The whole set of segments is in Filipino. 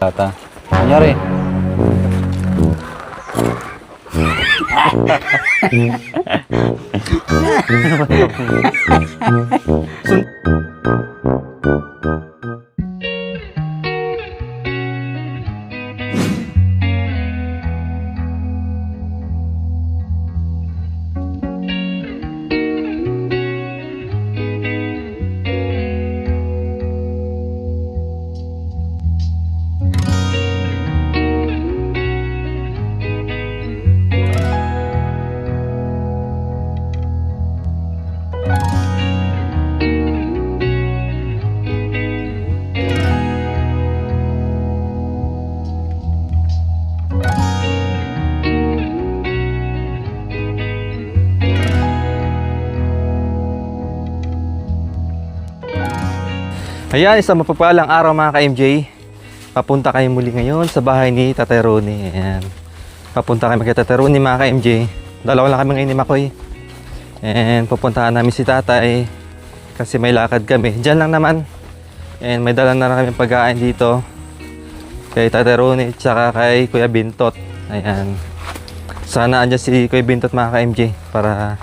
Tata. Nangyari? Ayan, isang mapapalang araw mga ka-MJ. Papunta kayo muli ngayon sa bahay ni Tatay Ronnie. Ayan. Papunta kayo kay Tatay Ronnie mga ka-MJ. Dalawa lang kami ngayon ni Makoy. And pupuntahan namin si Tatay kasi may lakad kami. Diyan lang naman. And may dala na kami pagkain dito kay Tatay Ronnie at saka kay Kuya Bintot. Ayan. Sana andyan si Kuya Bintot mga ka-MJ para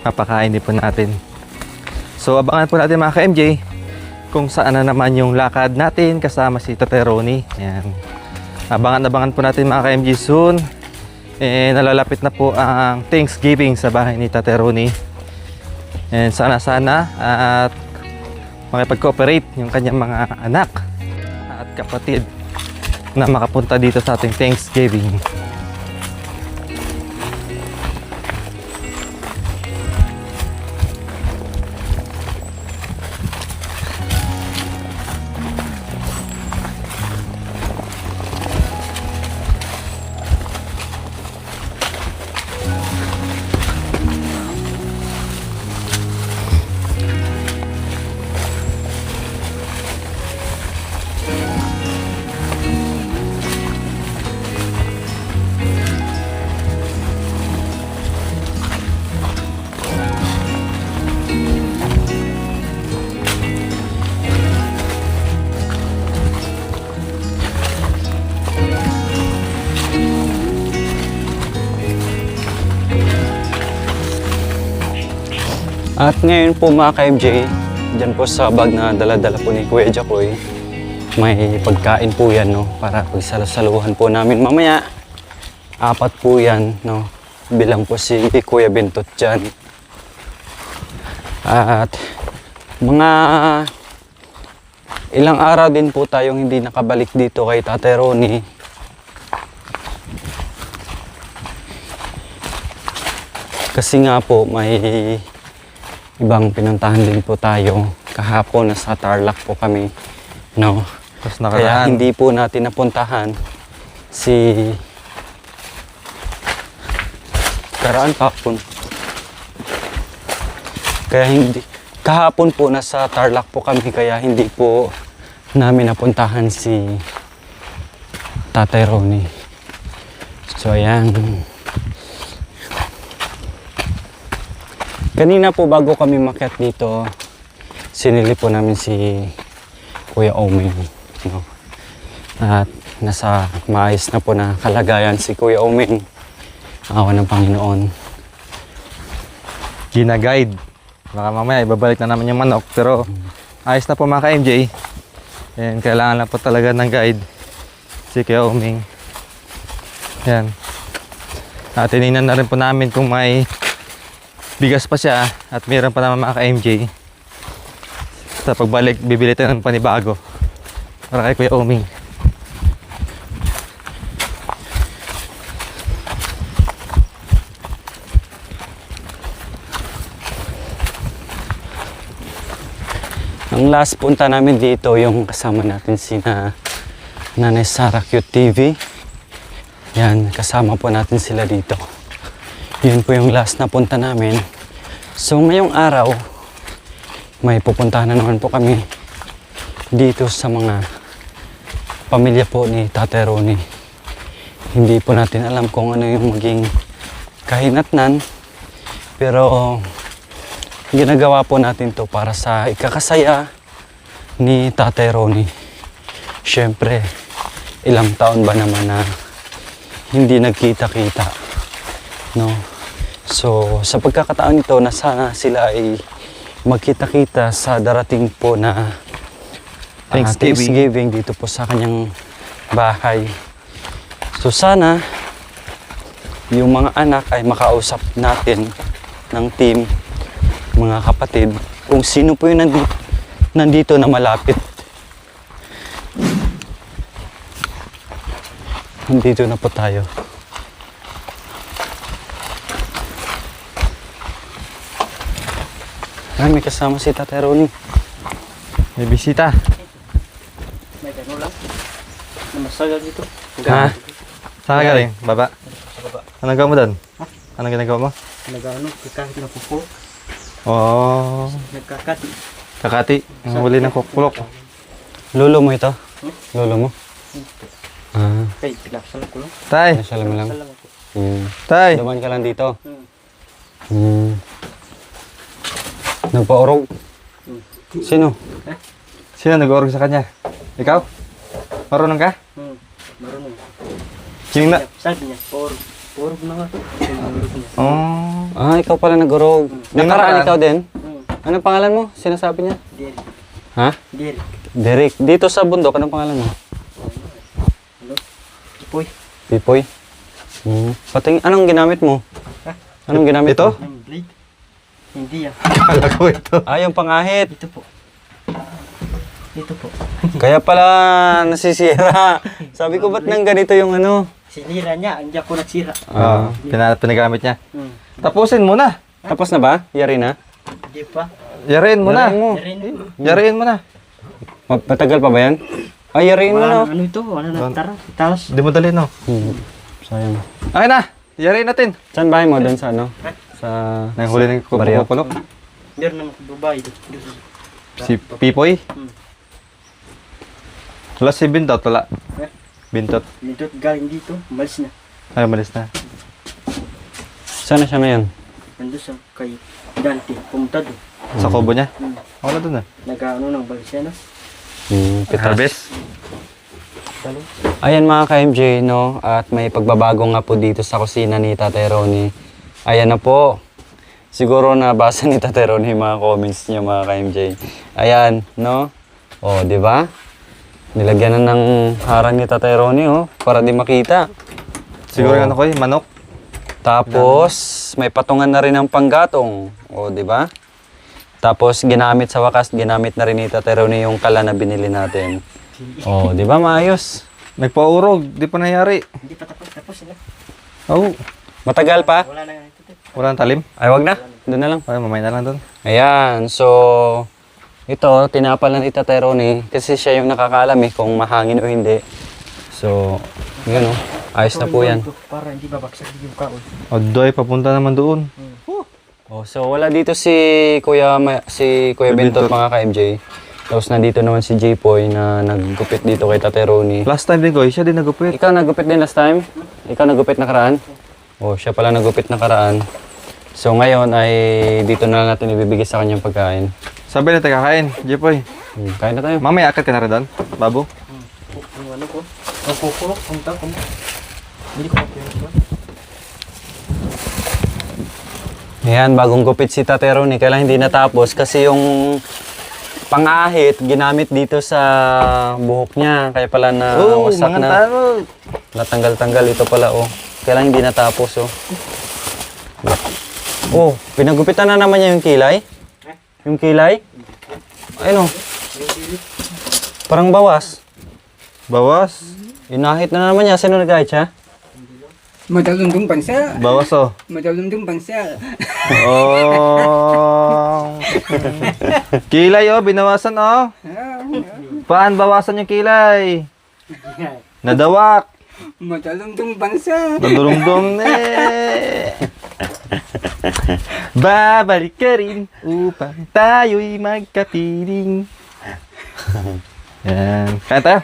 mapakain din po natin. So abangan po natin mga ka-MJ kung saan na naman yung lakad natin kasama si Tatay Ronnie. Ayan. Abangan po natin mga ka-MJ soon. Nalalapit na po ang Thanksgiving sa bahay ni Tatay Ronnie. And sana at makipag-cooperate yung kanyang mga anak at kapatid na makapunta dito sa ating Thanksgiving. At ngayon po mga ka-MJ, dyan po sa bag na dala-dala po ni Kuya Jacoy, may pagkain po yan, no, para pagsalusaluhan po namin mamaya. 4 po yan, no, bilang po si Kuya Bintot dyan. At mga ilang araw din po tayong hindi nakabalik dito kay Tatay Ronnie. Kasi nga po may ibang pinuntahan din po tayo. Kahapon nasa Tarlac po kami, no. Kaya hindi po natin napuntahan si kahapon. Kaya hindi kahapon po nasa Tarlac po kami, kaya hindi po namin napuntahan si Tatay Ronnie. So ayan. Kanina po bago kami makyat dito, sinili po namin si Kuya Oming, no? At nasa maayos na po na kalagayan si Kuya Oming. Awa ng Panginoon. Gina-guide. Baka mamaya ibabalik na naman yung manok. Pero ayos na po mga ka-MJ. And kailangan lang po talaga ng guide si Kuya Oming. Yan. At tinignan na rin po namin kung may bigas pa siya at mayroon pa naman mga ka-MJ. Sa pagbalik, bibili tayo ng panibago para kay Kuya Oming. Ang last punta namin dito, yung kasama natin si Nanay Sara Cute TV. Yan, kasama po natin sila dito. Yun po yung last na punta namin. So ngayong araw, may pupuntahan na naman po kami dito sa mga pamilya po ni Tatay Ronnie. Hindi po natin alam kung ano yung maging kahinatnan, pero ginagawa po natin to para sa ikakasaya ni Tatay Ronnie. Siyempre, ilang taon ba naman na hindi nagkita-kita, no? So, sa pagkakataon nito na sana sila ay magkita-kita sa darating po na Thanksgiving dito po sa kanyang bahay. So, sana yung mga anak ay makausap natin ng team, mga kapatid, kung sino po yung nandito na malapit. Nandito na po tayo. Ay, may kasama si Tatay Ronnie. May bisita. May gano'n lang. Namasagal dito. Ha? Saan ka galing? Baba? Sa baba. Anong gawa mo doon? Anong ginagawa mo? Nag-ano, kakahit na pupo. Oh, Nagkakati. kakati. Ang huli ng kukulok. Lolo mo ito? Lolo mo? Ah, Kay, pinaksalan ko lang. Tay! nasa lang lang. Pinaksalan ako. Tay! Duman ka lang dito. Hmm. Nagpa-orog. Sino? Sino nag-org sa kanya? Ikaw? Marunong ka? Marunong. Yung na... Sabi niya, porog na nga to. Porog niya. Oh. Ah, ikaw pala nag-orog. Yung Nakaraan nakaraan. ikaw din? Hmm. Anong pangalan mo? Sinasabi niya? Derek. Ha? Derek. Derek. Dito sa bundok, anong pangalan mo? Ano? Ipoy. Pipoy. Pating, anong ginamit mo? Ha? Anong ginamit Ito? mo? Yung blade. Hindi ah. Kala ko ito. Ah, yung pangahit. Ito po. Ito po. Kaya pala nasisira. Sabi ko, ba't nang ganito yung ano? Sinira niya, hindi ako nagsira. Ah, pinagamit niya. Hmm. Tapusin mo na. Tapos na ba? Yari na? Hindi pa. Yariin mo na. Yariin mo. Meron. Yariin mo na. Matagal pa ba yan? Ay, yariin mo na. Ano ito? Ano na? Tara. Talas. Hindi mo dali, no? Sayang. Okay na. Yariin natin. Saan bahay mo? Doon sa ano? Sa... Nang huli ng Baryo. kukulok. Meron naman babae dito. Si Pipoy. Hmm. Wala si Bintot, wala. Eh? Bintot. Nindot galing dito. Umalis na. Ay, umalis na. Saan na siya ngayon? Nandun sa kay Dante. Pumunta doon. Sa kubo niya. Hmm. Wala doon ah. Nag-ano ng Balenciaga. Pitas. Harvest. Talo. Ayan mga ka-MJ, no? At may pagbabago nga po dito sa kusina ni Tatay Ronnie. Ayan na po. Siguro nabasa ni Tatay Ronnie yung mga comments niya mga ka-MJ. Ayan, no? O, di ba? Nilagyan na ng harang ni Tatay Ronnie, oh. Para di makita. Siguro Oo. ano ko manok. Tapos, may patungan na rin ng panggatong. O, di ba? Tapos, ginamit sa wakas, ginamit na rin ni Tatay Ronnie yung kala na binili natin. O, di ba? Maayos. Nagpaurog, di pa nangyari. Hindi pa tapos. Tapos sila. Oh, Matagal pa? Wala na nga ito. wala nang talim. Ay, wag na. Doon na lang. Ay, mamaya na lang doon. Ayan, so ito, tinapalan ni Tatay Ronnie kasi siya yung nakakaalam kung mahangin o hindi. So, yun ayos na po yan. Para hindi babaksak yung kaon. Odoy, papunta naman doon. Oh, so wala dito si Kuya Bentot mga ka-MJ. Tapos nandito naman si J-Poy na naggupit dito kay Tatay Ronnie. Last time din ko, siya din nagupit. Ikaw naggupit din last time? Ikaw naggupit nakaraan? Oh, siya pala naggupit nakaraan. So ngayon ay dito na lang natin ibibigay sa kanyang pagkain. Sabi na tayo kakain, Jepoy. Kain na tayo. Mamaya akit ka na rin doon, Babu. Yung ano ko. Ang kukulok. Ang tako mo. Hindi ko mapinag. Ayan, bagong gupit si Tatay Ronnie. Kailan hindi natapos kasi yung pangahit ginamit dito sa buhok niya. Kaya pala na wasak mga na. talo. Natanggal-tanggal ito pala, oh. Kailan hindi natapos, oh. Oh, pinagupitan na naman niya yung kilay. Yung kilay? Ayun, oh. Parang bawas. Bawas. Inahit na naman niya. Sino nag-ahit siya? Madalundong bansa. Bawas oh. Madalundong bansa. Oh. Kilay oh, binawasan oh. Paan bawasan yung kilay? Nadawak. Madalundong bansa. Nadurungdong eh. Babalik ka rin upang tayo'y magkapiling. Yan. Kaya tayo.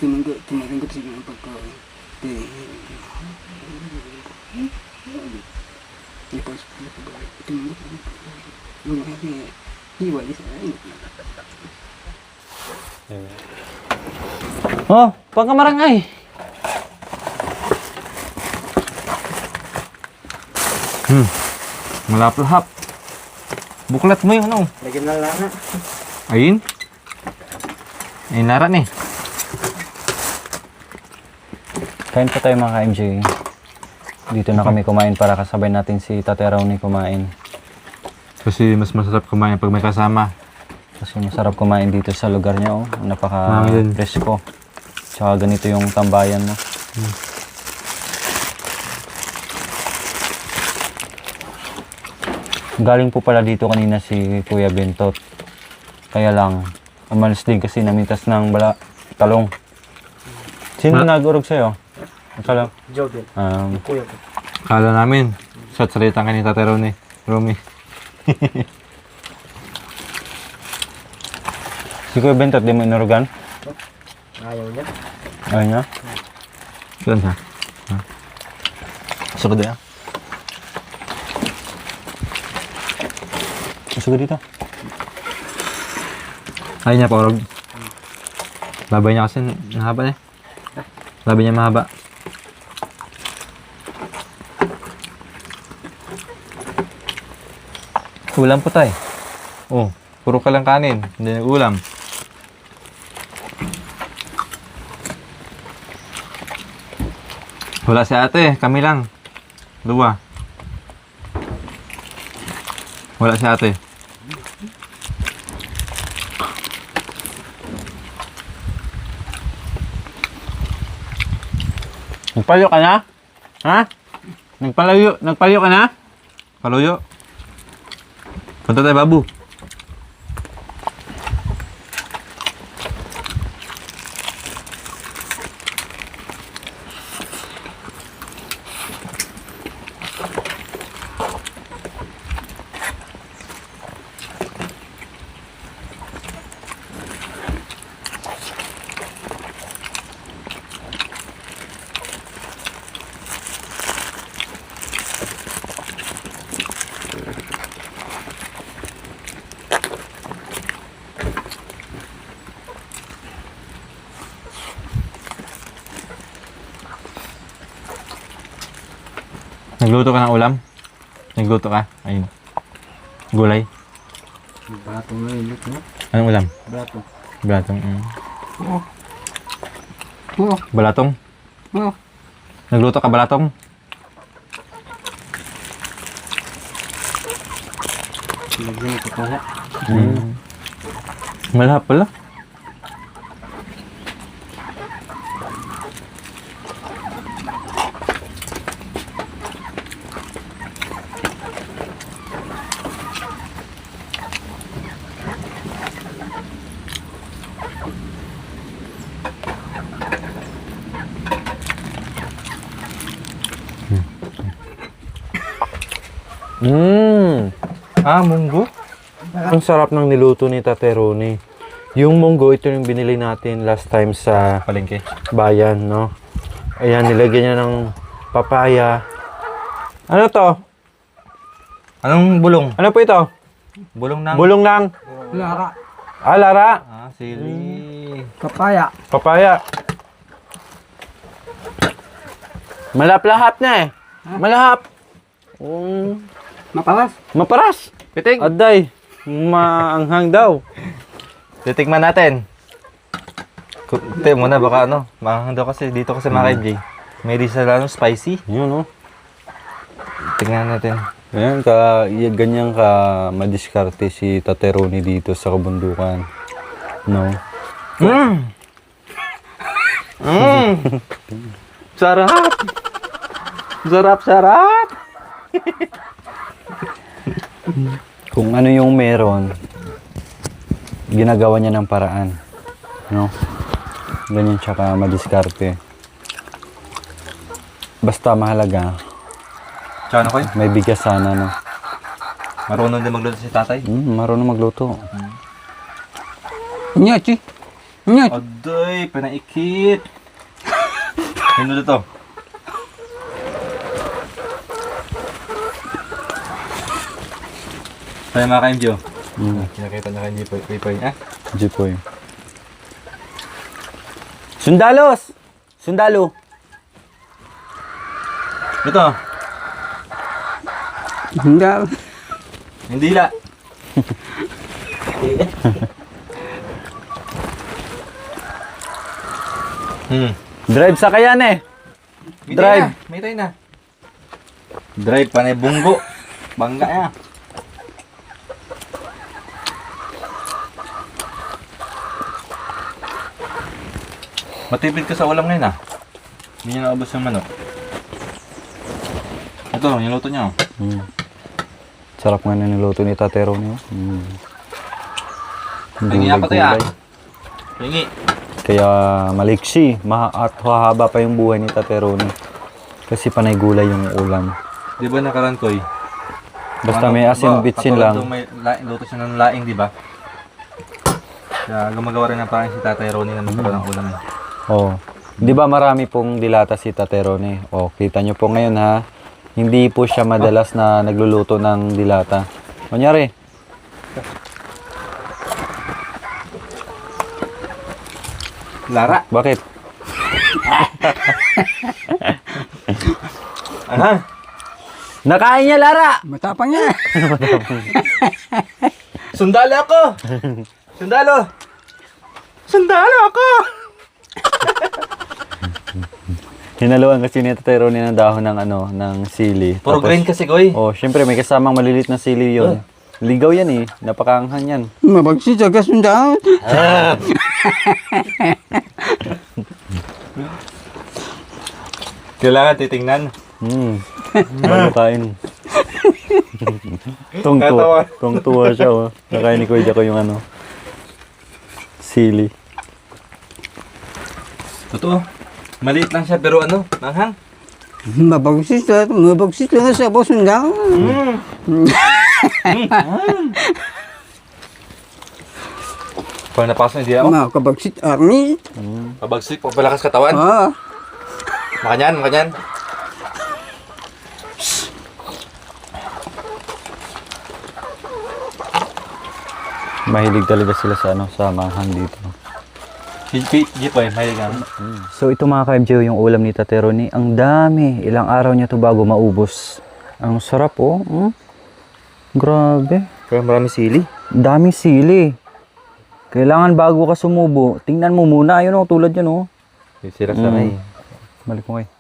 Tinanggot siya ng pagkain. Oh, pagkamarangay. Malap-lahap. Buklat mo yung ano. Lagyan na lang na. Ayun. Ayun naran eh. Kain pa tayo mga ka-MJ. Dito na kami kumain para kasabay natin si Tate Ronnie kumain. Kasi mas masarap kumain pag may kasama. Kasi masarap kumain dito sa lugar niya, oh. Ayun. Napaka-presko. Tsaka ganito yung tambayan mo. Galing po pala dito kanina si Kuya Bentot. Kaya lang, umalis din kasi namitas ng talong. Sino nag-urog sa'yo? Akala, Jobel. Kuya ko. Kala namin. Salita ka ni Tate Ronnie. Romy. si Kuya Bentot, di mo inurugan? Ayaw niya. Ayaw niya? Saan ha? Gusto ko doon. Gusto ko dito. Ayaw niya, Porog. Labay niya kasi mahaba eh. Labay niya mahaba. Ulam po tayo. Oh, puro ka lang kanin. Hindi nag-ulam. Wala si ate. Kami lang. Dua. Wala si ate. Nagpalayo ka na? Ha? Nagpalayo ka na? Paluyo. Punta tayo, babu. Nagluto ka ng ulam? Nagluto ka? Ayun. Gulay? Balatong na yun. Anong ulam? Balatong. Balatong. Oo. Balatong? Oo. Nagluto ka balatong? Lagyan ito pala. Malahap pala. Munggo? Ang sarap ng niluto ni Tate Ronnie. Yung munggo, ito yung binili natin last time sa Palengke. bayan, no? Ayan, nilagyan niya ng papaya. Ano to? Anong bulong? Ano po ito? Bulong ng... Bulong ng Lara. lara. Sili. Papaya. Papaya. Malaplahap na eh. Malahap. Mapalas. Maparas. Pitig. Aday. Maanghang daw. Titikman natin. Kunti muna baka ano. Mahang daw kasi dito kasi mga MJ. May di sa lalo spicy. Yun, oh. Tingnan natin. Ayan, ganyan ka madiskarte si Tate Ronnie dito sa kabundukan. No? Sarap! Sarap! Kung ano yung meron, ginagawa niya ng paraan. No? Ganyan siya ka madiskarte. Basta mahalaga, Tsaka na ko may bigas sana, no? Marunong din magluto si tatay. Marunong magluto. Nyachi. Nyachi. Aday, pinaikit. Hindi to. Tayo mga ka-MJ. Kinakita niya kay Jipoy. Jipoy. Sundalos! Sundalo! Ito. Hindi. Hindi la. Drive sa kayan eh. Drive. May tayo na. Drive pa na bunggo. Bangga ya. Matipid ka sa ulam ngayon ah. Hindi niya naubos yung manok. Ito, yung luto niya. Sarap nga na niluto ni Tatero niyo. Hingi pa tayo ah. Hingi. Kaya maliksi, at hahaba pa yung buhay ni Tatero niyo. Kasi panay gulay yung ulam. Di ba nakaraan ko eh? Basta may asin bitsin lang. May luto siya ng laing, di ba? Kaya gumagawa rin ng parang si Tatay Ronnie na magkaroon ng ulam. Oh. Di ba marami pong dilata si Tatero ni? Oh, kita nyo po ngayon ha. Hindi po siya madalas na nagluluto ng dilata. Kunyari, Lara. bakit? Aha. Nakain niya, Lara! Matapang niya. Sundalo ako! Sundalo! Sundalo ako! Hinaluan kasi ni Tatero ni ng dahon ng ng sili. Puro green kasi, Goy. Oh, syempre may kasamang malilit na sili 'yon. Ligaw yan eh. Napakaanghan yan. Mabagsit sa kasundaan. Kailangan titingnan. Bago kain. Tatawa. Tungtuwa siya oh. Nakain ni Kuya ko yung sili. Totoo. Maliit lang siya pero manghang. Mabagsit lang sa kasundaan. Pag napasok hindi ako. Makabagsit army. Pabagsik, pagpalakas katawan. Makanyan, makanyan. Mahilig talaga sila sa sa manghang dito. Jipoy, mahilig ka. So ito mga ka-MJ yung ulam ni Tatero ni. Ang dami. Ilang araw niya to bago maubos. Ang sarap oh. Grabe. Kaya marami sili. Daming sili. Kailangan bago ka sumubo, tingnan mo muna. Ayun oh, tulad yan oh. Sira sa Balik mo kayo.